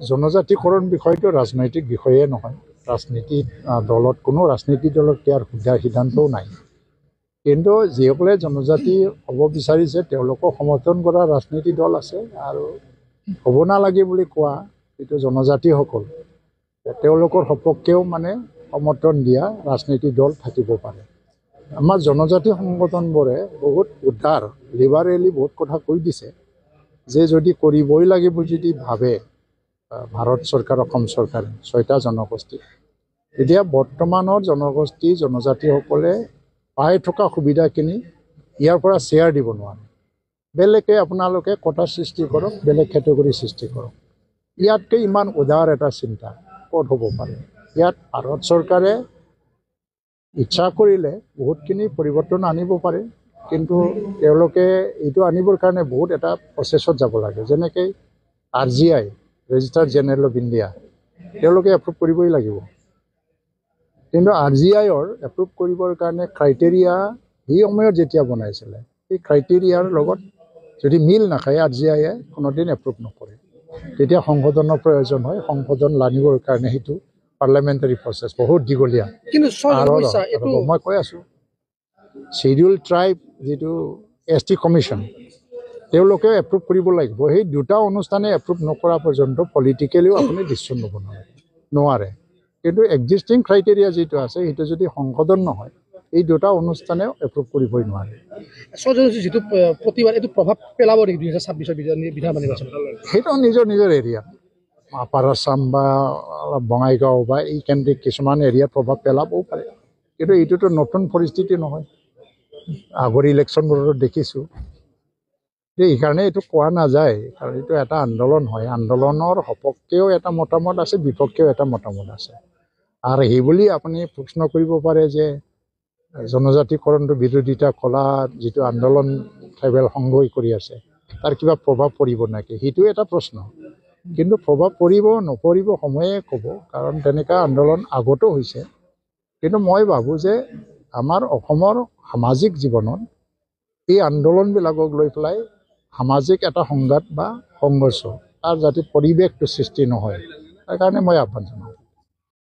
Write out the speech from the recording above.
জনজাতিকৰণ বিষয়টো ৰাজনৈতিক বিষয়ে নহয়। ৰাজনীতিক দলত কোনো ৰাজনীতিক দলত ইয়াৰ সিদ্ধান্তও নাই। কিন্তু যিসকলে জনজাতি হ'ব বিচাৰিছে তেওঁলোকক সমৰ্থন কৰা ৰাজনৈতিক দল আছে আৰু হ'ব নালাগে বুলি কোৱা যিটো জনজাতিসকল তেওঁলোকৰ সপক্ষেও মানে সমৰ্থন দিয়া ৰাজনৈতিক দল থাকিব পাৰে। আমাৰ জনজাতি সংগঠনবোৰে বহুত উদ্ধাৰ লিবাৰেলি বহুত কথা কৈ দিছে যে যদি কৰিবই লাগিব যদি ভাবে ভাৰত চৰকাৰ অসম চৰকাৰে 6টা জনগোষ্ঠী এতিয়া বৰ্তমানৰ জনজাতিসকলে পাই থকা সুবিধাখিনি ইয়াৰ পৰা শ্বেয়াৰ দিব নোৱাৰে। বেলেগে আপোনালোকে কোটা সৃষ্টি কৰক, বেলেগ কেটেগৰী সৃষ্টি কৰক। ইয়াতকৈ ইমান উদাৰ এটা চিন্তা ক'ত হ'ব পাৰে? ইয়াত ভাৰত চৰকাৰে ইচ্ছা কৰিলে বহুতখিনি পৰিৱৰ্তন আনিব পাৰে, কিন্তু তেওঁলোকে এইটো আনিবৰ কাৰণে বহুত এটা প্ৰচেছত যাব লাগে। যেনেকৈ RGI registered general of India তেওঁলোকে এপ্ৰুভ কৰিবই লাগিব। কিন্তু RGIৰ এপ্ৰুভ কৰিবৰ কাৰণে ক্ৰাইটেৰিয়া সেই সময়ত যেতিয়া বনাইছিলে সেই ক্ৰাইটেৰিয়াৰ লগত যদি মিল নাখায় RGIয়ে কোনোদিন এপ্ৰুভ নকৰে। তেতিয়া সংশোধনৰ প্ৰয়োজন হয়। সংশোধন আনিবৰ কাৰণে সেইটো পাৰ্লামেণ্টাৰী প্ৰচেছ বহুত দীঘলীয়া। কিন্তু মই কৈ আছোঁ শ্বেডিউল ট্ৰাইব যিটো ST কমিশ্যন তেওঁলোকেও এপ্ৰুভ কৰিব লাগিব। সেই দুটা অনুষ্ঠানে এপ্ৰুভ নকৰা পৰ্যন্ত পলিটিকেলিও আপুনি ডিচিশ্যন ল'ব নোৱাৰে। কিন্তু এক্সিষ্টিং ক্ৰাইটেৰিয়া যিটো আছে সেইটো যদি সংশোধন নহয় এই দুটা অনুষ্ঠানে এপ্ৰুভ কৰিবই নোৱাৰে। যিটো প্ৰতিবাদ এইটো প্ৰভাৱ পেলাব নেকি 2026 বিধানসভা নিৰ্বাচন? সেইটো নিজৰ এৰিয়া আপাৰ আছাম বা বঙাইগাঁও বা এই কেন্দ্ৰিক কিছুমান এৰিয়াত প্ৰভাৱ পেলাবও পাৰে। কিন্তু এইটোতো নতুন পৰিস্থিতি নহয়, আগৰ ইলেকশ্যনবোৰত দেখিছোঁ। এইকাৰণে এইটো কোৱা নাযায়, কাৰণ এইটো এটা আন্দোলন হয়। আন্দোলনৰ সপক্ষেও এটা মতামত আছে, বিপক্ষেও এটা মতামত আছে। আৰু সেইবুলি আপুনি প্ৰশ্ন কৰিব পাৰে যে জনজাতিকৰণটো বিৰোধিতা কলা যিটো আন্দোলন ট্ৰাইবেল সংঘই কৰি আছে তাৰ কিবা প্ৰভাৱ পৰিব নেকি, সেইটো এটা প্ৰশ্ন। কিন্তু প্ৰভাৱ পৰিব নপৰিব সময়ে ক'ব, কাৰণ তেনেকুৱা আন্দোলন আগতো হৈছে। কিন্তু মই ভাবোঁ যে আমাৰ অসমৰ সামাজিক জীৱনত এই আন্দোলনবিলাকক লৈ পেলাই সামাজিক এটা সংঘাত বা সংঘৰ্ষ তাৰ যাতে পৰিৱেশটো সৃষ্টি নহয় তাৰ কাৰণে মই আহ্বান জনাওঁ।